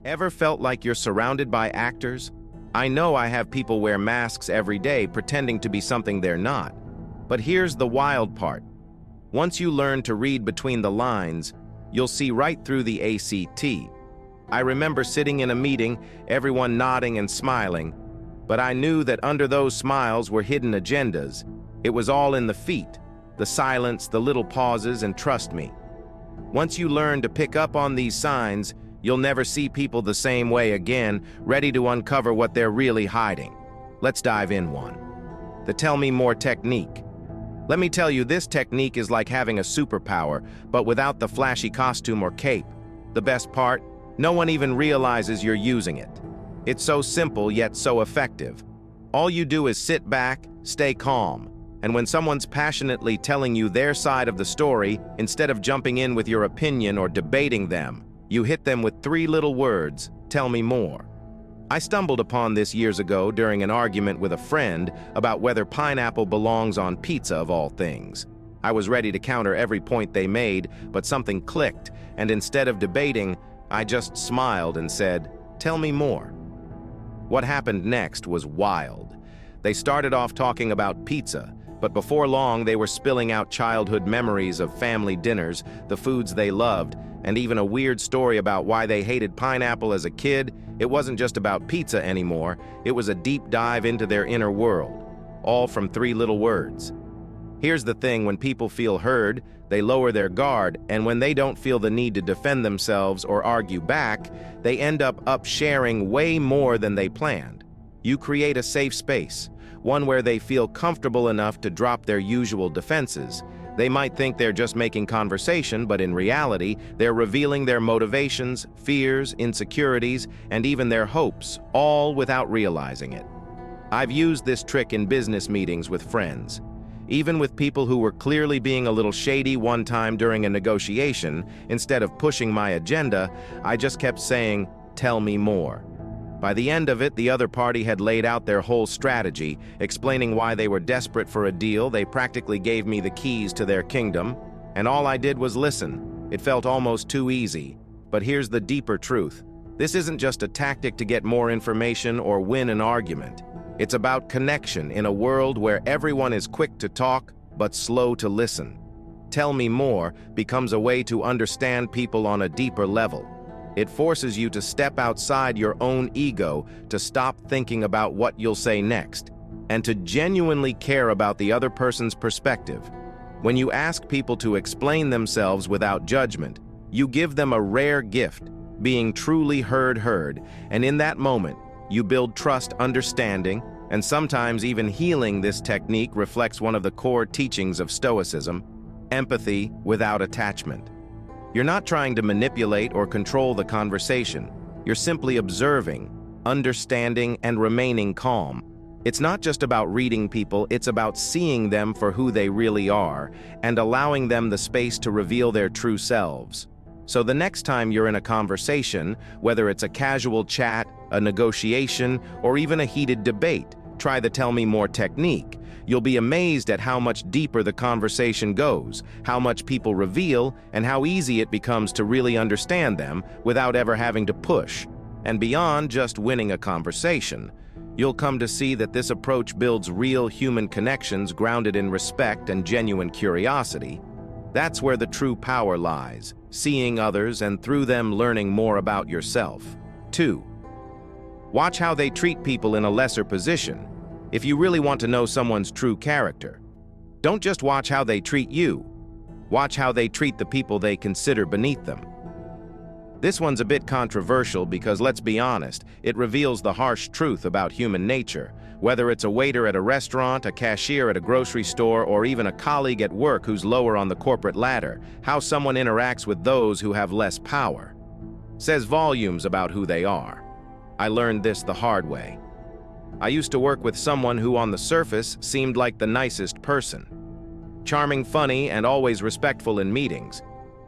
Ever felt like you're surrounded by actors? I know I have people wear masks every day pretending to be something they're not. But here's the wild part. Once you learn to read between the lines, you'll see right through the ACT. I remember sitting in a meeting, everyone nodding and smiling, but I knew that under those smiles were hidden agendas. It was all in the feet, the silence, the little pauses, and trust me. Once you learn to pick up on these signs, you'll never see people the same way again, ready to uncover what they're really hiding. Let's dive in one. The Tell Me More technique. Let me tell you, this technique is like having a superpower, but without the flashy costume or cape. The best part? No one even realizes you're using it. It's so simple yet so effective. All you do is sit back, stay calm, and when someone's passionately telling you their side of the story, instead of jumping in with your opinion or debating them, you hit them with 3 little words: tell me more. I stumbled upon this years ago during an argument with a friend about whether pineapple belongs on pizza of all things. I was ready to counter every point they made, but something clicked, and instead of debating, I just smiled and said, "Tell me more." What happened next was wild. They started off talking about pizza, but before long they were spilling out childhood memories of family dinners, the foods they loved, and even a weird story about why they hated pineapple as a kid. It wasn't just about pizza anymore, it was a deep dive into their inner world, all from 3 little words. Here's the thing, when people feel heard, they lower their guard, and when they don't feel the need to defend themselves or argue back, they end up sharing way more than they planned. You create a safe space, one where they feel comfortable enough to drop their usual defenses. They might think they're just making conversation, but in reality, they're revealing their motivations, fears, insecurities, and even their hopes, all without realizing it. I've used this trick in business meetings with friends. Even with people who were clearly being a little shady one time during a negotiation, instead of pushing my agenda, I just kept saying, "Tell me more." By the end of it, the other party had laid out their whole strategy, explaining why they were desperate for a deal. They practically gave me the keys to their kingdom, and all I did was listen. It felt almost too easy. But here's the deeper truth. This isn't just a tactic to get more information or win an argument. It's about connection in a world where everyone is quick to talk, but slow to listen. Tell me more becomes a way to understand people on a deeper level. It forces you to step outside your own ego, to stop thinking about what you'll say next, and to genuinely care about the other person's perspective. When you ask people to explain themselves without judgment, you give them a rare gift, being truly heard, and in that moment, you build trust, understanding, and sometimes even healing. This technique reflects one of the core teachings of Stoicism: empathy without attachment. You're not trying to manipulate or control the conversation. You're simply observing, understanding, and remaining calm. It's not just about reading people, it's about seeing them for who they really are and allowing them the space to reveal their true selves. So the next time you're in a conversation, whether it's a casual chat, a negotiation, or even a heated debate, try the Tell Me More technique. You'll be amazed at how much deeper the conversation goes, how much people reveal, and how easy it becomes to really understand them without ever having to push. And beyond just winning a conversation, you'll come to see that this approach builds real human connections grounded in respect and genuine curiosity. That's where the true power lies, seeing others and through them learning more about yourself. 2. Watch how they treat people in a lesser position. If you really want to know someone's true character, don't just watch how they treat you. Watch how they treat the people they consider beneath them. This one's a bit controversial because, let's be honest, it reveals the harsh truth about human nature. Whether it's a waiter at a restaurant, a cashier at a grocery store, or even a colleague at work who's lower on the corporate ladder, how someone interacts with those who have less power says volumes about who they are. I learned this the hard way. I used to work with someone who on the surface seemed like the nicest person. Charming, funny, and always respectful in meetings.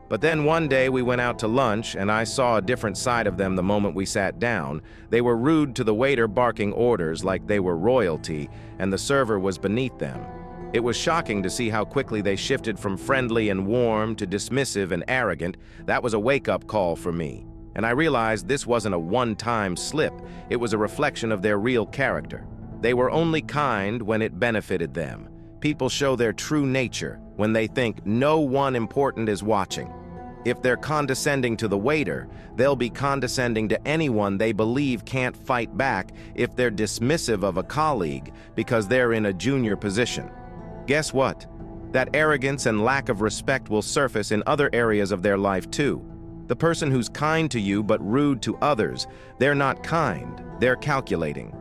But then one day we went out to lunch and I saw a different side of them the moment we sat down. They were rude to the waiter, barking orders like they were royalty, and the server was beneath them. It was shocking to see how quickly they shifted from friendly and warm to dismissive and arrogant. That was a wake-up call for me. And I realized this wasn't a one-time slip, it was a reflection of their real character. They were only kind when it benefited them. People show their true nature when they think no one important is watching. If they're condescending to the waiter, they'll be condescending to anyone they believe can't fight back if they're dismissive of a colleague because they're in a junior position. Guess what? That arrogance and lack of respect will surface in other areas of their life too. The person who's kind to you but rude to others, they're not kind, they're calculating.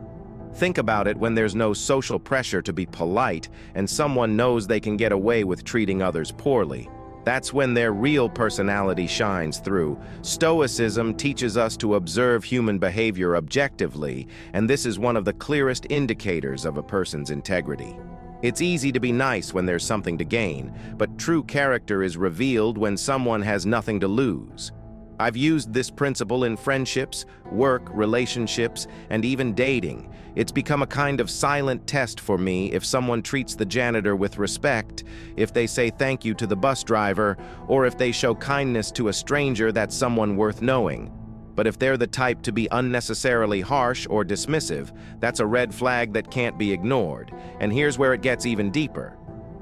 Think about it when there's no social pressure to be polite and someone knows they can get away with treating others poorly. That's when their real personality shines through. Stoicism teaches us to observe human behavior objectively, and this is one of the clearest indicators of a person's integrity. It's easy to be nice when there's something to gain, but true character is revealed when someone has nothing to lose. I've used this principle in friendships, work, relationships, and even dating. It's become a kind of silent test for me if someone treats the janitor with respect, if they say thank you to the bus driver, or if they show kindness to a stranger that's someone worth knowing. But if they're the type to be unnecessarily harsh or dismissive, that's a red flag that can't be ignored. And here's where it gets even deeper.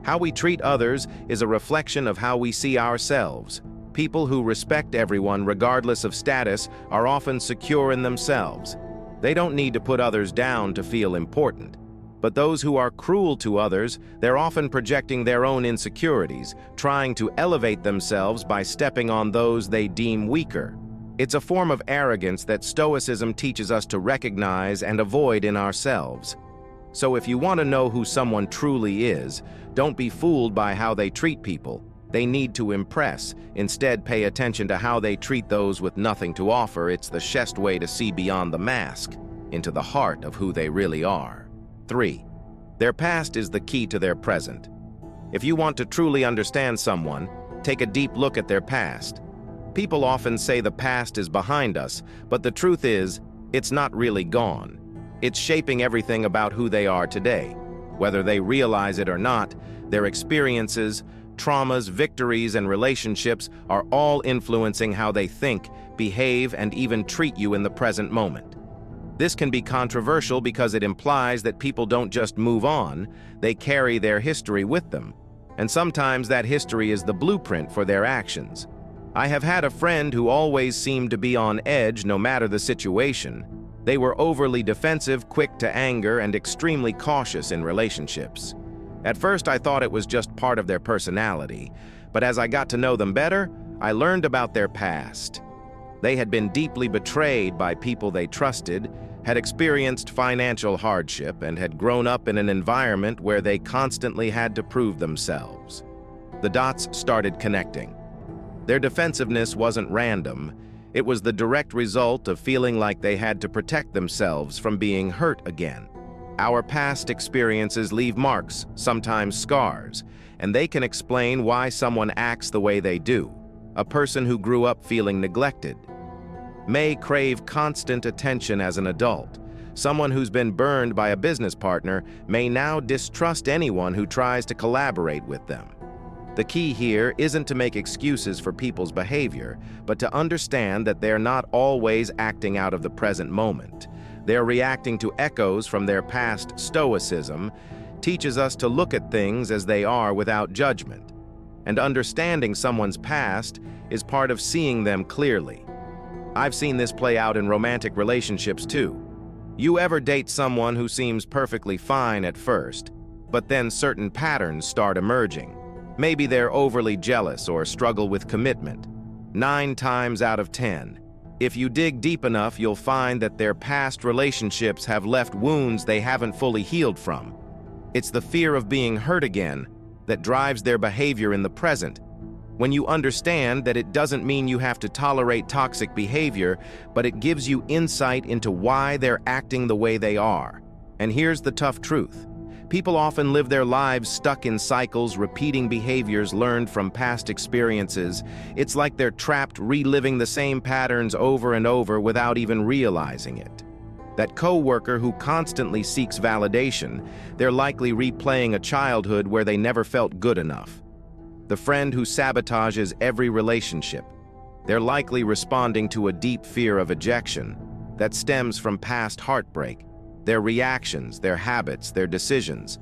How we treat others is a reflection of how we see ourselves. People who respect everyone regardless of status are often secure in themselves. They don't need to put others down to feel important. But those who are cruel to others, they're often projecting their own insecurities, trying to elevate themselves by stepping on those they deem weaker. It's a form of arrogance that Stoicism teaches us to recognize and avoid in ourselves. So if you want to know who someone truly is, don't be fooled by how they treat people. They need to impress. Instead, pay attention to how they treat those with nothing to offer. It's the best way to see beyond the mask, into the heart of who they really are. 3. Their past is the key to their present. If you want to truly understand someone, take a deep look at their past. People often say the past is behind us, but the truth is, it's not really gone. It's shaping everything about who they are today. Whether they realize it or not, their experiences, traumas, victories, and relationships are all influencing how they think, behave, and even treat you in the present moment. This can be controversial because it implies that people don't just move on, they carry their history with them. And sometimes that history is the blueprint for their actions. I have had a friend who always seemed to be on edge no matter the situation. They were overly defensive, quick to anger, and extremely cautious in relationships. At first, I thought it was just part of their personality, but as I got to know them better, I learned about their past. They had been deeply betrayed by people they trusted, had experienced financial hardship, and had grown up in an environment where they constantly had to prove themselves. The dots started connecting. Their defensiveness wasn't random. It was the direct result of feeling like they had to protect themselves from being hurt again. Our past experiences leave marks, sometimes scars, and they can explain why someone acts the way they do. A person who grew up feeling neglected may crave constant attention as an adult. Someone who's been burned by a business partner may now distrust anyone who tries to collaborate with them. The key here isn't to make excuses for people's behavior, but to understand that they're not always acting out of the present moment. They're reacting to echoes from their past. Stoicism teaches us to look at things as they are without judgment. And understanding someone's past is part of seeing them clearly. I've seen this play out in romantic relationships too. You ever date someone who seems perfectly fine at first, but then certain patterns start emerging? Maybe they're overly jealous or struggle with commitment. 9 times out of 10, if you dig deep enough, you'll find that their past relationships have left wounds they haven't fully healed from. It's the fear of being hurt again that drives their behavior in the present. When you understand that it doesn't mean you have to tolerate toxic behavior, but it gives you insight into why they're acting the way they are. And here's the tough truth. People often live their lives stuck in cycles, repeating behaviors learned from past experiences. It's like they're trapped reliving the same patterns over and over without even realizing it. That coworker who constantly seeks validation, they're likely replaying a childhood where they never felt good enough. The friend who sabotages every relationship, They're likely responding to a deep fear of ejection that stems from past heartbreak, their reactions, their habits, their decisions.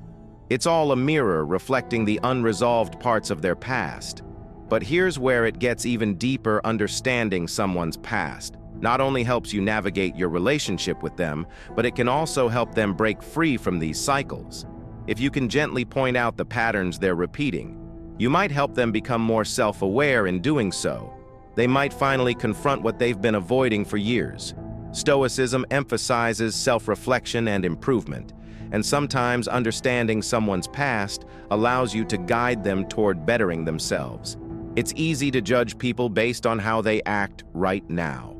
It's all a mirror reflecting the unresolved parts of their past. But here's where it gets even deeper. Understanding someone's past not only helps you navigate your relationship with them, but it can also help them break free from these cycles. If you can gently point out the patterns they're repeating, you might help them become more self-aware. In doing so, they might finally confront what they've been avoiding for years. Stoicism emphasizes self-reflection and improvement, and sometimes understanding someone's past allows you to guide them toward bettering themselves. It's easy to judge people based on how they act right now,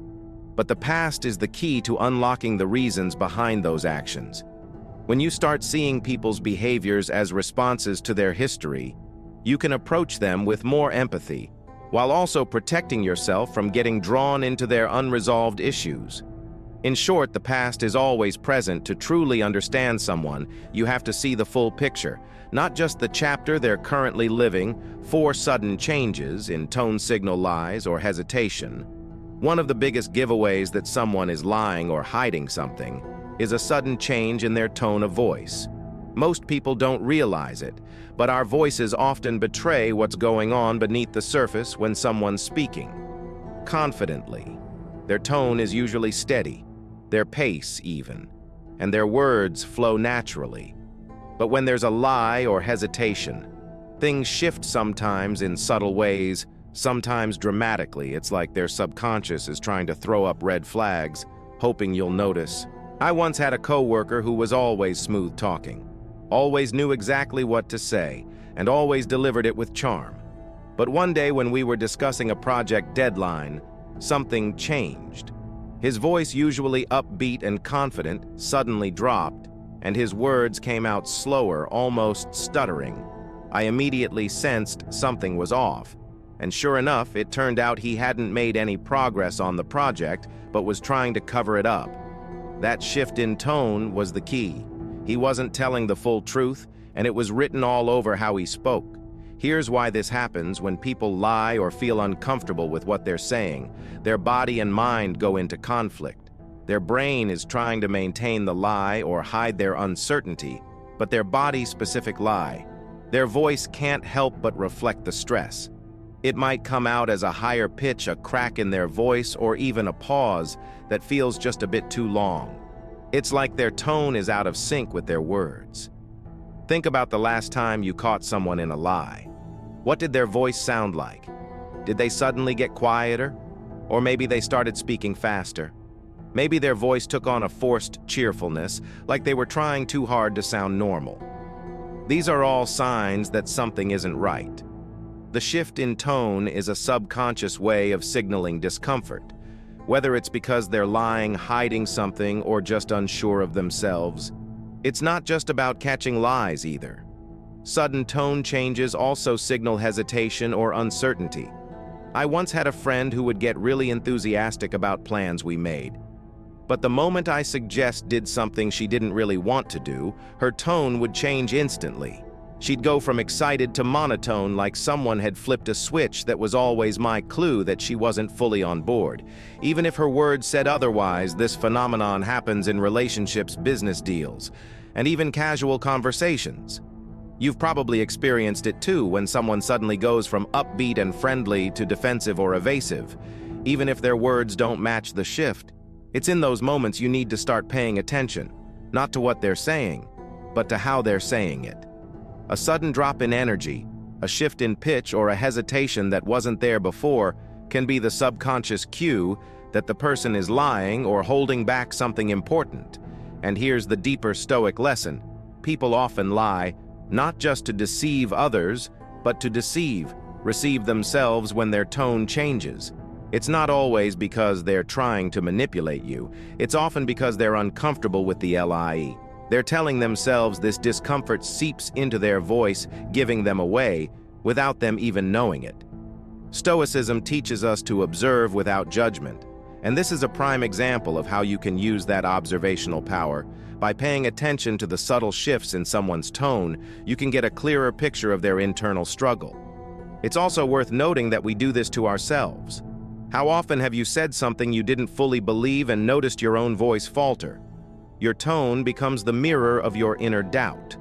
but the past is the key to unlocking the reasons behind those actions. When you start seeing people's behaviors as responses to their history, you can approach them with more empathy, while also protecting yourself from getting drawn into their unresolved issues. In short, the past is always present. To truly understand someone, you have to see the full picture, not just the chapter they're currently living. For sudden changes in tone signal lies or hesitation. One of the biggest giveaways that someone is lying or hiding something is a sudden change in their tone of voice. Most people don't realize it, but our voices often betray what's going on beneath the surface. When someone's speaking confidently, their tone is usually steady, their pace even, and their words flow naturally. But when there's a lie or hesitation, things shift, sometimes in subtle ways, sometimes dramatically. It's like their subconscious is trying to throw up red flags, hoping you'll notice. I once had a coworker who was always smooth talking, always knew exactly what to say, and always delivered it with charm. But one day when we were discussing a project deadline, something changed. His voice, usually upbeat and confident, suddenly dropped, and his words came out slower, almost stuttering. I immediately sensed something was off, and sure enough, it turned out he hadn't made any progress on the project, but was trying to cover it up. That shift in tone was the key. He wasn't telling the full truth, and it was written all over how he spoke. Here's why this happens. When people lie or feel uncomfortable with what they're saying, their body and mind go into conflict. Their brain is trying to maintain the lie or hide their uncertainty, but their body-specific lie. Their voice can't help but reflect the stress. It might come out as a higher pitch, a crack in their voice, or even a pause that feels just a bit too long. It's like their tone is out of sync with their words. Think about the last time you caught someone in a lie. What did their voice sound like? Did they suddenly get quieter? Or maybe they started speaking faster? Maybe their voice took on a forced cheerfulness, like they were trying too hard to sound normal. These are all signs that something isn't right. The shift in tone is a subconscious way of signaling discomfort, whether it's because they're lying, hiding something, or just unsure of themselves. It's not just about catching lies either. Sudden tone changes also signal hesitation or uncertainty. I once had a friend who would get really enthusiastic about plans we made. But the moment I did something she didn't really want to do, her tone would change instantly. She'd go from excited to monotone, like someone had flipped a switch. That was always my clue that she wasn't fully on board. Even if her words said otherwise, this phenomenon happens in relationships, business deals, and even casual conversations. You've probably experienced it too, when someone suddenly goes from upbeat and friendly to defensive or evasive. Even if their words don't match the shift, it's in those moments you need to start paying attention, not to what they're saying, but to how they're saying it. A sudden drop in energy, a shift in pitch, or a hesitation that wasn't there before can be the subconscious cue that the person is lying or holding back something important. And here's the deeper Stoic lesson. People often lie, not just to deceive others, but to receive themselves when their tone changes. It's not always because they're trying to manipulate you. It's often because they're uncomfortable with the lie. They're telling themselves this discomfort seeps into their voice, giving them away without them even knowing it. Stoicism teaches us to observe without judgment, and this is a prime example of how you can use that observational power. By paying attention to the subtle shifts in someone's tone, you can get a clearer picture of their internal struggle. It's also worth noting that we do this to ourselves. How often have you said something you didn't fully believe and noticed your own voice falter? Your tone becomes the mirror of your inner doubt.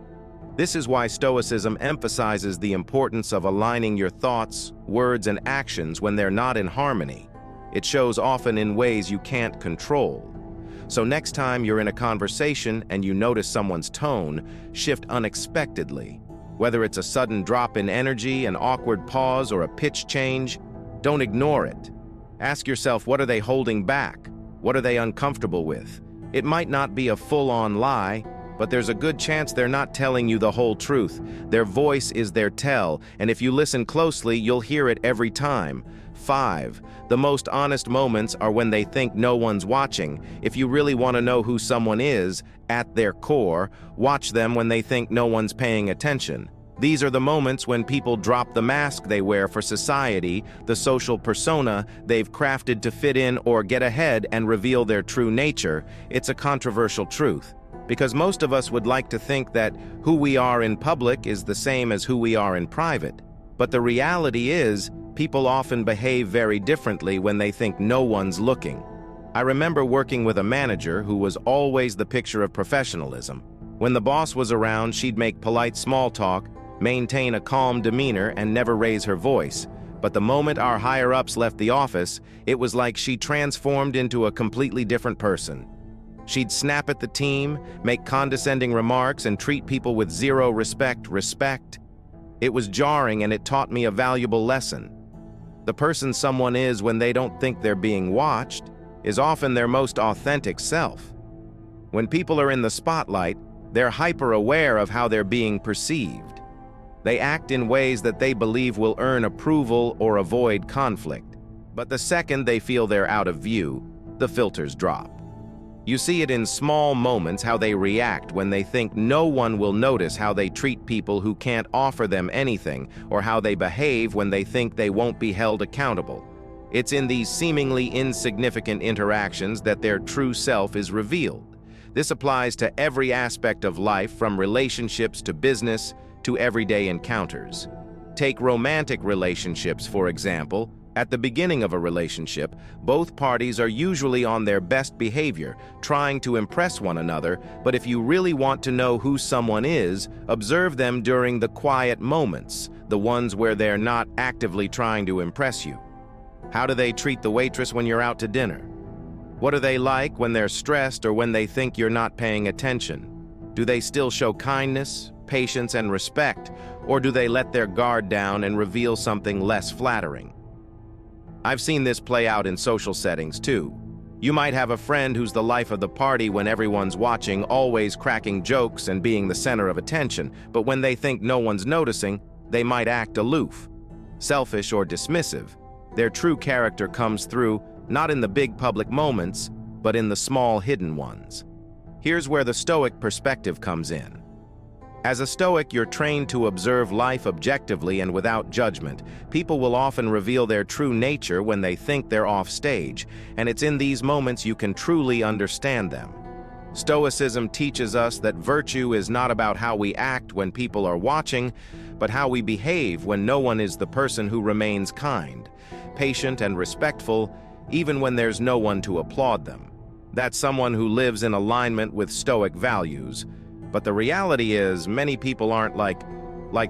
This is why Stoicism emphasizes the importance of aligning your thoughts, words, and actions when they're not in harmony. It shows often in ways you can't control. So next time you're in a conversation and you notice someone's tone shift unexpectedly, whether it's a sudden drop in energy, an awkward pause, or a pitch change, don't ignore it. Ask yourself, what are they holding back? What are they uncomfortable with? It might not be a full-on lie, but there's a good chance they're not telling you the whole truth. Their voice is their tell, and if you listen closely, you'll hear it every time. 5. The most honest moments are when they think no one's watching. If you really want to know who someone is, at their core, watch them when they think no one's paying attention. These are the moments when people drop the mask they wear for society, the social persona they've crafted to fit in or get ahead, and reveal their true nature. It's a controversial truth, because most of us would like to think that who we are in public is the same as who we are in private. But the reality is, people often behave very differently when they think no one's looking. I remember working with a manager who was always the picture of professionalism. When the boss was around, she'd make polite small talk, maintain a calm demeanor, and never raise her voice. But the moment our higher-ups left the office, it was like she transformed into a completely different person. She'd snap at the team, make condescending remarks, and treat people with zero respect. It was jarring, and it taught me a valuable lesson. The person someone is when they don't think they're being watched is often their most authentic self. When people are in the spotlight, they're hyper-aware of how they're being perceived. They act in ways that they believe will earn approval or avoid conflict. But the second they feel they're out of view, the filters drop. You see it in small moments how they react when they think no one will notice, how they treat people who can't offer them anything, or how they behave when they think they won't be held accountable. It's in these seemingly insignificant interactions that their true self is revealed. This applies to every aspect of life, from relationships to business to everyday encounters. Take romantic relationships, for example. At the beginning of a relationship, both parties are usually on their best behavior, trying to impress one another, but if you really want to know who someone is, observe them during the quiet moments, the ones where they're not actively trying to impress you. How do they treat the waitress when you're out to dinner? What are they like when they're stressed or when they think you're not paying attention? Do they still show kindness, patience, and respect, or do they let their guard down and reveal something less flattering? I've seen this play out in social settings too. You might have a friend who's the life of the party when everyone's watching, always cracking jokes and being the center of attention, but when they think no one's noticing, they might act aloof, selfish, or dismissive. Their true character comes through not in the big public moments, but in the small hidden ones. Here's where the Stoic perspective comes in. As a Stoic, you're trained to observe life objectively and without judgment. People will often reveal their true nature when they think they're off stage, and it's in these moments you can truly understand them. Stoicism teaches us that virtue is not about how we act when people are watching, but how we behave when no one is. The person who remains kind, patient, and respectful, even when there's no one to applaud them. That's someone who lives in alignment with Stoic values. But the reality is, many people aren't like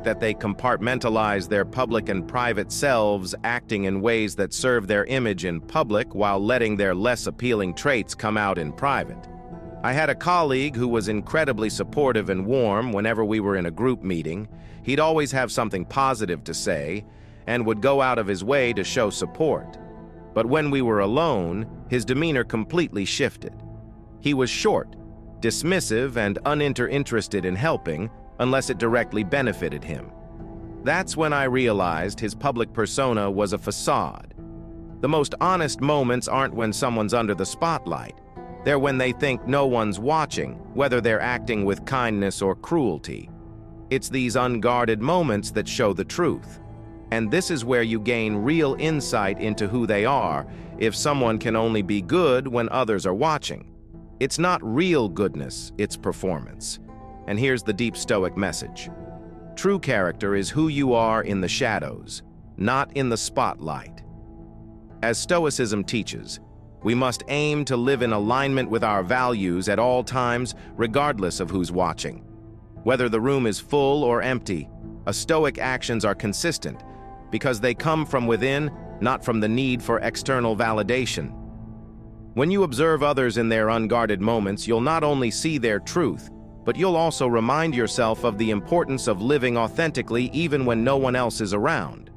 that. They compartmentalize their public and private selves, acting in ways that serve their image in public while letting their less appealing traits come out in private. I had a colleague who was incredibly supportive and warm whenever we were in a group meeting. He'd always have something positive to say and would go out of his way to show support. But when we were alone, his demeanor completely shifted. He was short, dismissive, and uninterested in helping unless it directly benefited him. That's when I realized his public persona was a facade. The most honest moments aren't when someone's under the spotlight. They're when they think no one's watching, whether they're acting with kindness or cruelty. It's these unguarded moments that show the truth. And this is where you gain real insight into who they are, if someone can only be good when others are watching. It's not real goodness, it's performance. And here's the deep Stoic message. True character is who you are in the shadows, not in the spotlight. As Stoicism teaches, we must aim to live in alignment with our values at all times, regardless of who's watching. Whether the room is full or empty, Stoic actions are consistent because they come from within, not from the need for external validation. When you observe others in their unguarded moments, you'll not only see their truth, but you'll also remind yourself of the importance of living authentically even when no one else is around.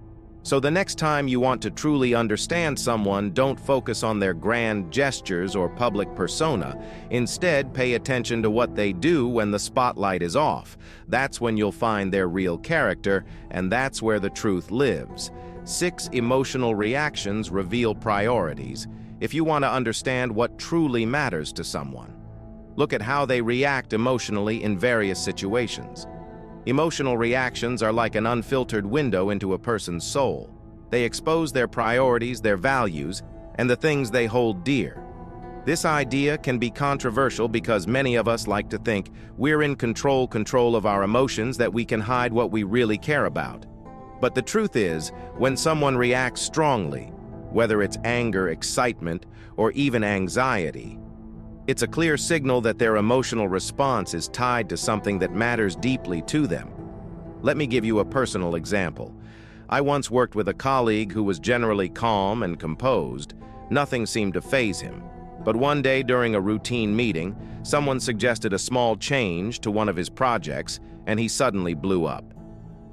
So the next time you want to truly understand someone, don't focus on their grand gestures or public persona. Instead, pay attention to what they do when the spotlight is off. That's when you'll find their real character, and that's where the truth lives. 6 emotional reactions reveal priorities. If you want to understand what truly matters to someone, look at how they react emotionally in various situations. Emotional reactions are like an unfiltered window into a person's soul. They expose their priorities, their values, and the things they hold dear. This idea can be controversial because many of us like to think we're in control of our emotions, that we can hide what we really care about. But the truth is, when someone reacts strongly, whether it's anger, excitement, or even anxiety, it's a clear signal that their emotional response is tied to something that matters deeply to them. Let me give you a personal example. I once worked with a colleague who was generally calm and composed. Nothing seemed to faze him. But one day during a routine meeting, someone suggested a small change to one of his projects, and he suddenly blew up.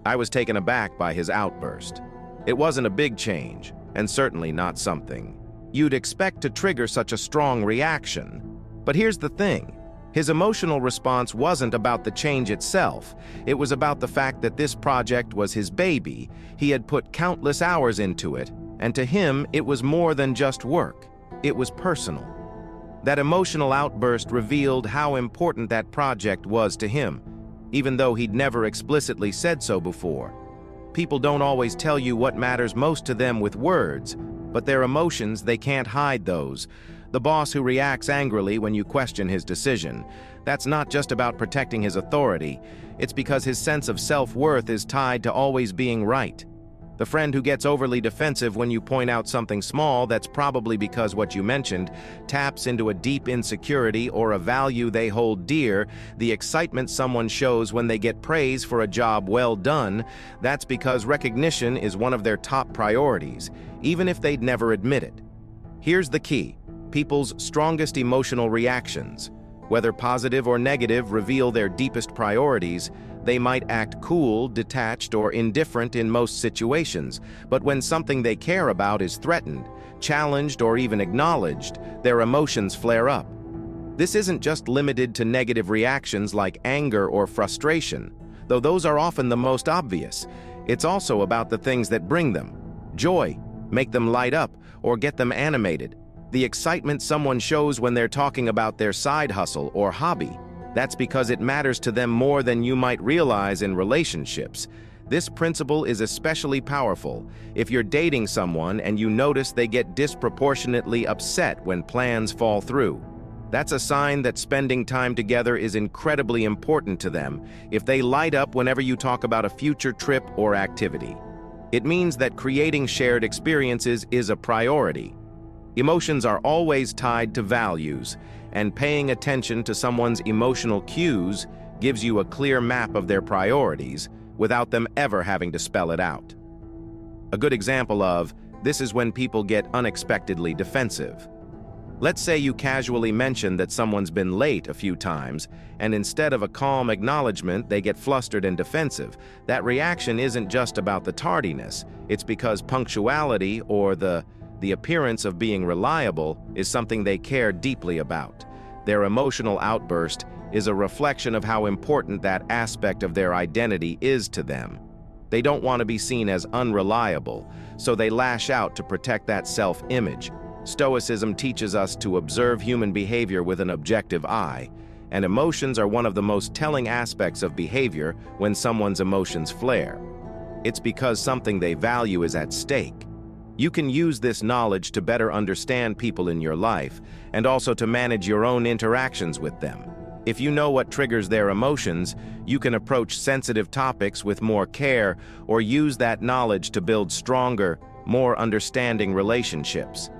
I was taken aback by his outburst. It wasn't a big change, and certainly not something you'd expect to trigger such a strong reaction. But here's the thing. His emotional response wasn't about the change itself. It was about the fact that this project was his baby. He had put countless hours into it, and to him, it was more than just work. It was personal. That emotional outburst revealed how important that project was to him, even though he'd never explicitly said so before. People don't always tell you what matters most to them with words, but their emotions, they can't hide those. The boss who reacts angrily when you question his decision, that's not just about protecting his authority. It's because his sense of self-worth is tied to always being right. The friend who gets overly defensive when you point out something small, that's probably because what you mentioned taps into a deep insecurity or a value they hold dear. The excitement someone shows when they get praise for a job well done, that's because recognition is one of their top priorities, even if they'd never admit it. Here's the key. People's strongest emotional reactions, whether positive or negative, reveal their deepest priorities. They might act cool, detached, or indifferent in most situations, but when something they care about is threatened, challenged, or even acknowledged, their emotions flare up. This isn't just limited to negative reactions like anger or frustration, though those are often the most obvious. It's also about the things that bring them joy, make them light up, or get them animated. The excitement someone shows when they're talking about their side hustle or hobby, that's because it matters to them more than you might realize in relationships. This principle is especially powerful if you're dating someone and you notice they get disproportionately upset when plans fall through. That's a sign that spending time together is incredibly important to them. If they light up whenever you talk about a future trip or activity, it means that creating shared experiences is a priority. Emotions are always tied to values, and paying attention to someone's emotional cues gives you a clear map of their priorities without them ever having to spell it out. A good example of this is when people get unexpectedly defensive. Let's say you casually mention that someone's been late a few times, and instead of a calm acknowledgement, they get flustered and defensive. That reaction isn't just about the tardiness. It's because punctuality, or the appearance of being reliable, is something they care deeply about. Their emotional outburst is a reflection of how important that aspect of their identity is to them. They don't want to be seen as unreliable, so they lash out to protect that self-image. Stoicism teaches us to observe human behavior with an objective eye, and emotions are one of the most telling aspects of behavior. When someone's emotions flare, it's because something they value is at stake. You can use this knowledge to better understand people in your life and also to manage your own interactions with them. If you know what triggers their emotions, you can approach sensitive topics with more care or use that knowledge to build stronger, more understanding relationships.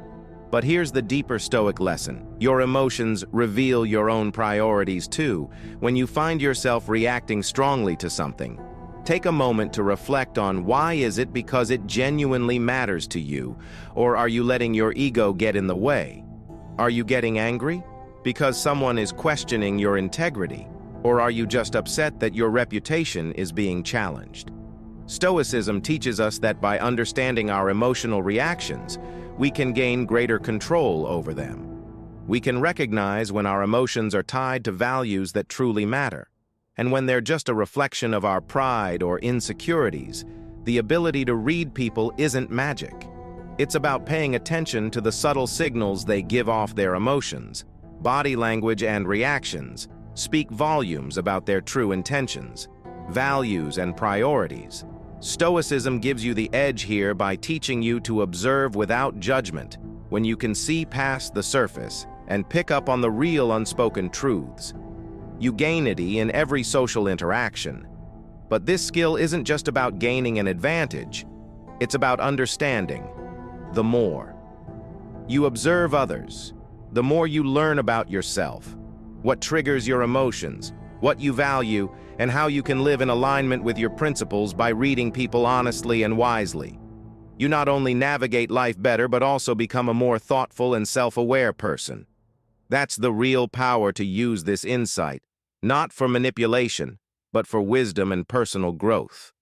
But here's the deeper Stoic lesson. Your emotions reveal your own priorities too. When you find yourself reacting strongly to something, take a moment to reflect on why is it because it genuinely matters to you, or are you letting your ego get in the way? Are you getting angry because someone is questioning your integrity, or are you just upset that your reputation is being challenged? Stoicism teaches us that by understanding our emotional reactions, we can gain greater control over them. We can recognize when our emotions are tied to values that truly matter, and when they're just a reflection of our pride or insecurities. The ability to read people isn't magic. It's about paying attention to the subtle signals they give off. Their emotions, body language, and reactions speak volumes about their true intentions, values, and priorities. Stoicism gives you the edge here by teaching you to observe without judgment, when you can see past the surface and pick up on the real unspoken truths. You gain it in every social interaction. But this skill isn't just about gaining an advantage, it's about understanding. The more you observe others, the more you learn about yourself, what triggers your emotions, what you value, and how you can live in alignment with your principles. By reading people honestly and wisely, you not only navigate life better, but also become a more thoughtful and self-aware person. That's the real power to use this insight, not for manipulation, but for wisdom and personal growth.